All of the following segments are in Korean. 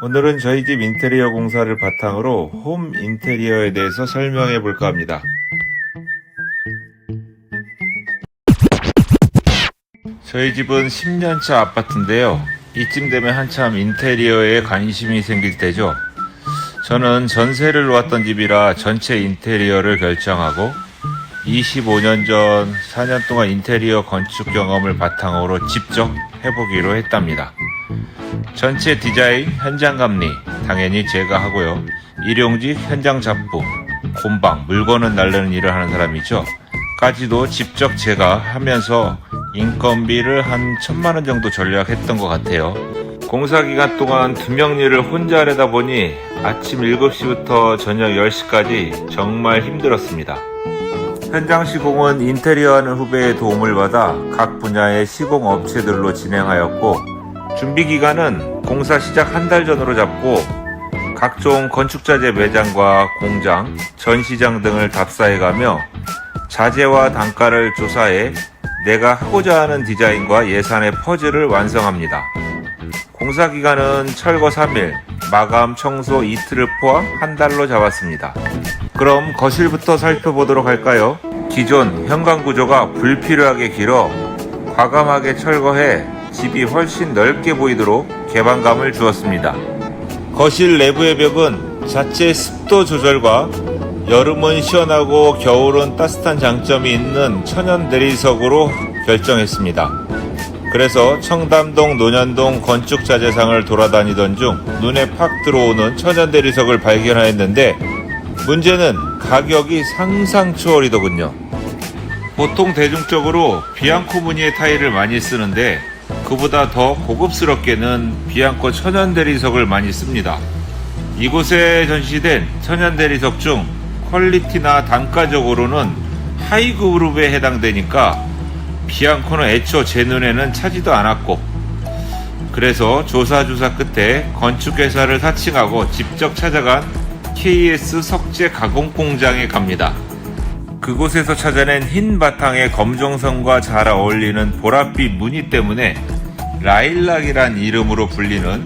오늘은 저희 집 인테리어 공사를 바탕으로 홈 인테리어에 대해서 설명해 볼까 합니다. 저희 집은 10년차 아파트인데요. 이쯤 되면 한참 인테리어에 관심이 생길 때죠. 저는 전세를 놓았던 집이라 전체 인테리어를 결정하고 25년 전 4년 동안 인테리어 건축 경험을 바탕으로 직접 해보기로 했답니다. 전체 디자인, 현장 감리 당연히 제가 하고요. 일용직, 현장 잡부, 곤방, 물건은 날르는 일을 하는 사람이죠. 까지도 직접 제가 하면서 인건비를 한 1,000만원 정도 절약했던 것 같아요. 공사 기간 동안 2명 일을 혼자 하려다 보니 아침 7시부터 저녁 10시까지 정말 힘들었습니다. 현장 시공은 인테리어 하는 후배의 도움을 받아 각 분야의 시공 업체들로 진행하였고, 준비 기간은 공사 시작 한 달 전으로 잡고 각종 건축자재 매장과 공장, 전시장 등을 답사해가며 자재와 단가를 조사해 내가 하고자 하는 디자인과 예산의 퍼즐을 완성합니다. 공사 기간은 철거 3일, 마감 청소 이틀을 포함 한 달로 잡았습니다. 그럼 거실부터 살펴보도록 할까요? 기존 현관 구조가 불필요하게 길어 과감하게 철거해 집이 훨씬 넓게 보이도록 개방감을 주었습니다. 거실 내부의 벽은 자체 습도 조절과 여름은 시원하고 겨울은 따뜻한 장점이 있는 천연 대리석으로 결정했습니다. 그래서 청담동, 논현동 건축자재상을 돌아다니던 중 눈에 팍 들어오는 천연 대리석을 발견하였는데, 문제는 가격이 상상 초월이더군요. 보통 대중적으로 비앙코 무늬의 타일을 많이 쓰는데 그보다 더 고급스럽게는 비앙코 천연 대리석을 많이 씁니다. 이곳에 전시된 천연 대리석 중 퀄리티나 단가적으로는 하이 그룹에 해당되니까 비앙코는 애초 제 눈에는 차지도 않았고, 그래서 조사 끝에 건축회사를 사칭하고 직접 찾아간 KS 석재 가공 공장에 갑니다. 그곳에서 찾아낸 흰 바탕의 검정선과 잘 어울리는 보랏빛 무늬 때문에 라일락이란 이름으로 불리는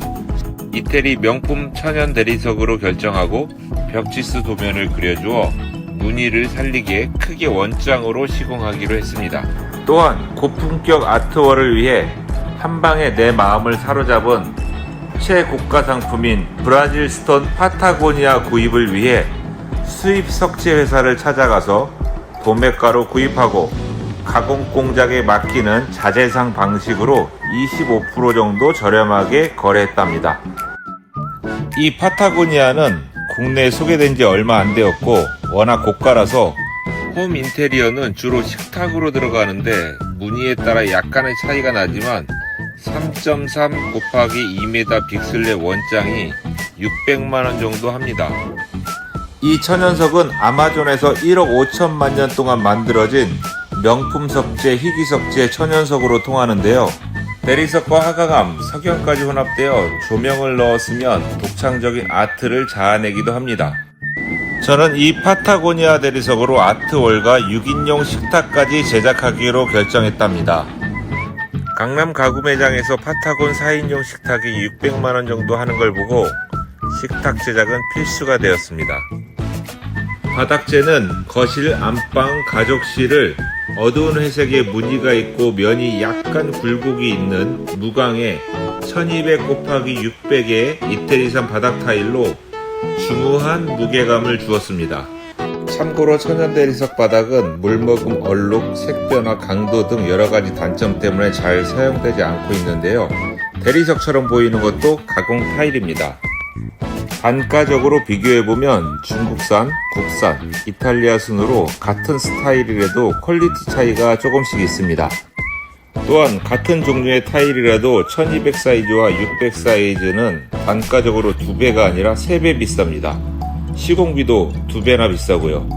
이태리 명품 천연 대리석으로 결정하고 벽지수 도면을 그려주어 무늬를 살리기에 크게 원장으로 시공하기로 했습니다. 또한 고품격 아트월을 위해 한방에 내 마음을 사로잡은 최고가 상품인 브라질 스톤 파타고니아 구입을 위해 수입 석재 회사를 찾아가서 도매가로 구입하고 가공 공장에 맡기는 자재상 방식으로 25% 정도 저렴하게 거래했답니다. 이 파타고니아는 국내에 소개된 지 얼마 안 되었고 워낙 고가라서 홈 인테리어는 주로 식탁으로 들어가는데 무늬에 따라 약간의 차이가 나지만 3.3 곱하기 2m 빅슬랩 원장이 600만원 정도 합니다. 이 천연석은 아마존에서 1억 5천만 년 동안 만들어진 명품 석재, 희귀 석재 천연석으로 통하는데요. 대리석과 화강암, 석연까지 혼합되어 조명을 넣었으면 독창적인 아트를 자아내기도 합니다. 저는 이 파타고니아 대리석으로 아트월과 6인용 식탁까지 제작하기로 결정했답니다. 강남 가구 매장에서 파타곤 4인용 식탁이 600만원 정도 하는 걸 보고 식탁 제작은 필수가 되었습니다. 바닥재는 거실, 안방, 가족실을 어두운 회색의 무늬가 있고 면이 약간 굴곡이 있는 무광의 1200 곱하기 600의 이태리산 바닥 타일로 중후한 무게감을 주었습니다. 참고로 천연 대리석 바닥은 물먹음, 얼룩, 색변화, 강도 등 여러가지 단점 때문에 잘 사용되지 않고 있는데요. 대리석처럼 보이는 것도 가공 타일입니다. 단가적으로 비교해보면 중국산, 국산, 이탈리아 순으로 같은 스타일이라도 퀄리티 차이가 조금씩 있습니다. 또한 같은 종류의 타일이라도 1200 사이즈와 600 사이즈는 단가적으로 2배가 아니라 3배 비쌉니다. 시공비도 2배나 비싸고요.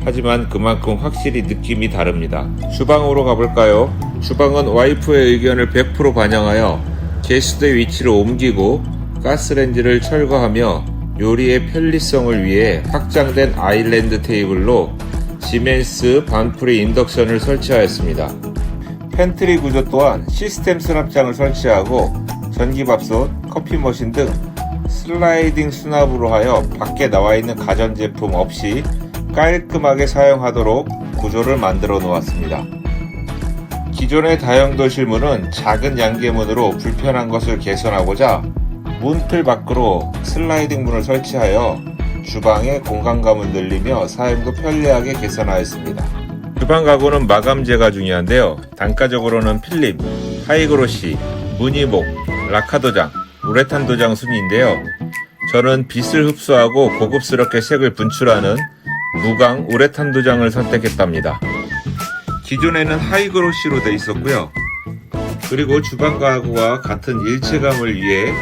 하지만 그만큼 확실히 느낌이 다릅니다. 주방으로 가볼까요? 주방은 와이프의 의견을 100% 반영하여 게스트의 위치를 옮기고 가스렌지를 철거하며 요리의 편리성을 위해 확장된 아일랜드 테이블로 시멘스 반프리 인덕션을 설치하였습니다. 팬트리 구조 또한 시스템 수납장을 설치하고 전기밥솥, 커피 머신 등 슬라이딩 수납으로 하여 밖에 나와 있는 가전제품 없이 깔끔하게 사용하도록 구조를 만들어 놓았습니다. 기존의 다용도실 문은 작은 양계문으로 불편한 것을 개선하고자 문틀 밖으로 슬라이딩 문을 설치하여 주방의 공간감을 늘리며 사용도 편리하게 개선하였습니다. 주방 가구는 마감재가 중요한데요. 단가적으로는 필립, 하이그로시, 무늬목, 라카 도장, 우레탄 도장 순인데요. 저는 빛을 흡수하고 고급스럽게 색을 분출하는 무광 우레탄 도장을 선택했답니다. 기존에는 하이그로시로 되어 있었고요. 그리고 주방 가구와 같은 일체감을 위해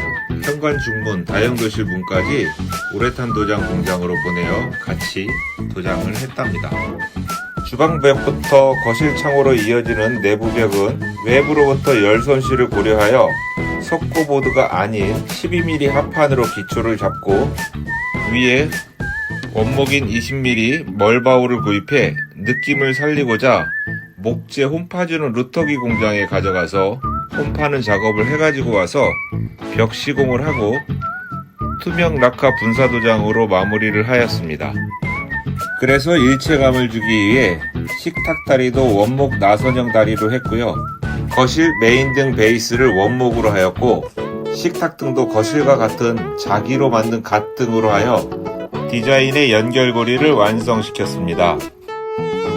현관 중문, 다용도실 문까지 우레탄 도장 공장으로 보내어 같이 도장을 했답니다. 주방벽부터 거실 창으로 이어지는 내부벽은 외부로부터 열 손실을 고려하여 석고보드가 아닌 12mm 합판으로 기초를 잡고 위에 원목인 20mm 멀바울을 구입해 느낌을 살리고자 목재 홈파주는 루터기 공장에 가져가서 홈파는 작업을 해가지고 와서 벽 시공을 하고 투명 라카 분사 도장으로 마무리를 하였습니다. 그래서 일체감을 주기 위해 식탁 다리도 원목 나선형 다리로 했고요. 거실 메인 등 베이스를 원목으로 하였고 식탁등도 거실과 같은 자기로 만든 갓등으로 하여 디자인의 연결고리를 완성시켰습니다.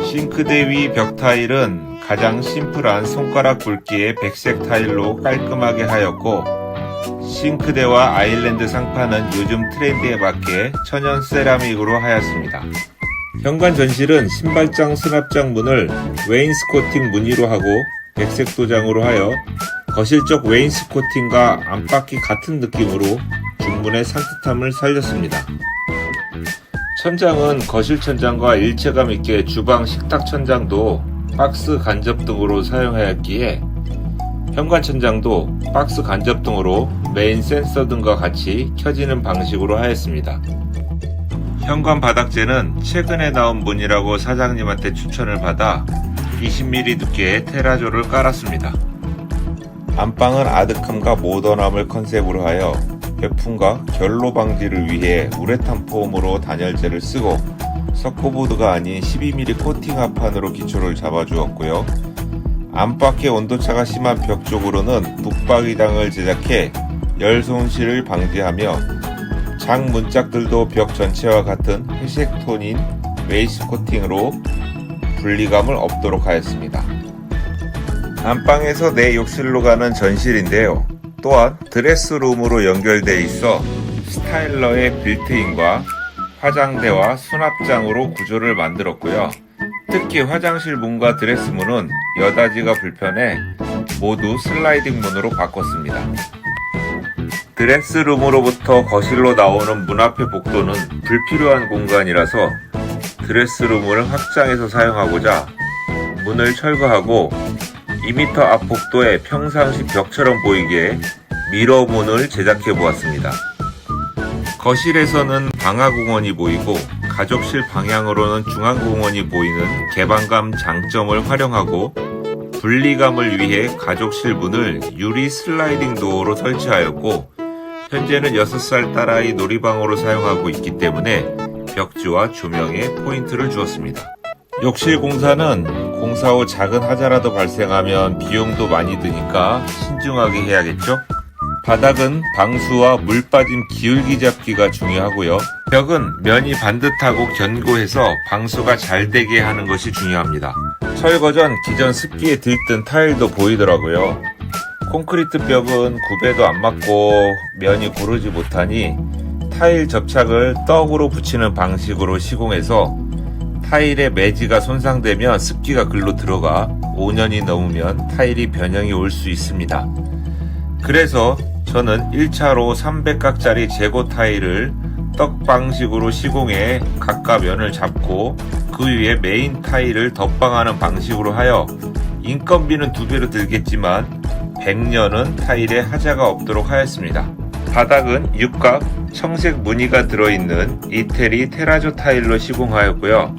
싱크대 위 벽 타일은 가장 심플한 손가락 굵기의 백색 타일로 깔끔하게 하였고 싱크대와 아일랜드 상판은 요즘 트렌드에 맞게 천연 세라믹으로 하였습니다. 현관 전실은 신발장 수납장 문을 웨인스코팅 무늬로 하고 백색 도장으로 하여 거실 쪽 웨인스코팅과 안팎이 같은 느낌으로 중문의 산뜻함을 살렸습니다. 천장은 거실 천장과 일체감 있게 주방 식탁 천장도 박스 간접 등으로 사용하였기에 현관 천장도 박스 간접 등으로 메인 센서 등과 같이 켜지는 방식으로 하였습니다. 현관 바닥재는 최근에 나온 문이라고 사장님한테 추천을 받아 20mm 두께의 테라조를 깔았습니다. 안방은 아득함과 모던함을 컨셉으로 하여 배풍과 결로 방지를 위해 우레탄 폼으로 단열재를 쓰고 석고보드가 아닌 12mm 코팅 합판으로 기초를 잡아주었고요. 안팎의 온도차가 심한 벽 쪽으로는 붙박이장을 제작해 열 손실을 방지하며 장 문짝들도 벽 전체와 같은 회색 톤인 베이스 코팅으로 분리감을 없도록 하였습니다. 안방에서 내 욕실로 가는 전실인데요. 또한 드레스룸으로 연결되어 있어 스타일러의 빌트인과 화장대와 수납장으로 구조를 만들었고요. 특히 화장실 문과 드레스문은 여닫이가 불편해 모두 슬라이딩 문으로 바꿨습니다. 드레스룸으로부터 거실로 나오는 문 앞의 복도는 불필요한 공간이라서 드레스룸을 확장해서 사용하고자 문을 철거하고 2m 앞 복도에 평상시 벽처럼 보이게 미러문을 제작해 보았습니다. 거실에서는 방화공원이 보이고 가족실 방향으로는 중앙공원이 보이는 개방감 장점을 활용하고 분리감을 위해 가족실 문을 유리 슬라이딩 도어로 설치하였고 현재는 6살 딸아이 놀이방으로 사용하고 있기 때문에 벽지와 조명에 포인트를 주었습니다. 욕실 공사는 공사 후 작은 하자라도 발생하면 비용도 많이 드니까 신중하게 해야겠죠? 바닥은 방수와 물 빠짐 기울기 잡기가 중요하고요. 벽은 면이 반듯하고 견고해서 방수가 잘 되게 하는 것이 중요합니다. 철거 전 기존 습기에 들뜬 타일도 보이더라고요. 콘크리트 벽은 구배도 안 맞고 면이 고르지 못하니 타일 접착을 떡으로 붙이는 방식으로 시공해서 타일의 매지가 손상되면 습기가 글로 들어가 5년이 넘으면 타일이 변형이 올 수 있습니다. 그래서 저는 1차로 300각짜리 재고 타일을 떡 방식으로 시공해 각각 면을 잡고 그 위에 메인 타일을 덧방하는 방식으로 하여 인건비는 2배로 들겠지만 100년은 타일에 하자가 없도록 하였습니다. 바닥은 육각 청색 무늬가 들어있는 이태리 테라조 타일로 시공하였고요.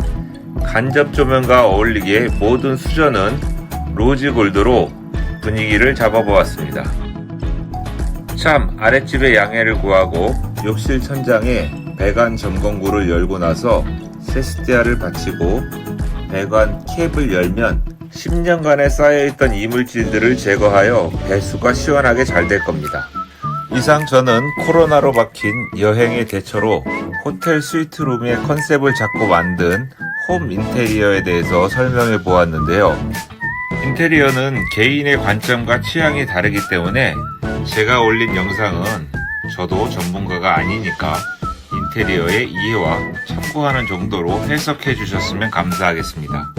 간접 조명과 어울리게 모든 수전은 로즈 골드로 분위기를 잡아보았습니다. 참 아랫집에 양해를 구하고 욕실 천장에 배관 점검구를 열고 나서 세스티아를 받치고 배관 캡을 열면 10년간에 쌓여있던 이물질들을 제거하여 배수가 시원하게 잘 될 겁니다. 이상 저는 코로나로 박힌 여행의 대처로 호텔 스위트룸의 컨셉을 잡고 만든 홈 인테리어에 대해서 설명해 보았는데요. 인테리어는 개인의 관점과 취향이 다르기 때문에 제가 올린 영상은 저도 전문가가 아니니까 인테리어의 이해와 참고하는 정도로 해석해 주셨으면 감사하겠습니다.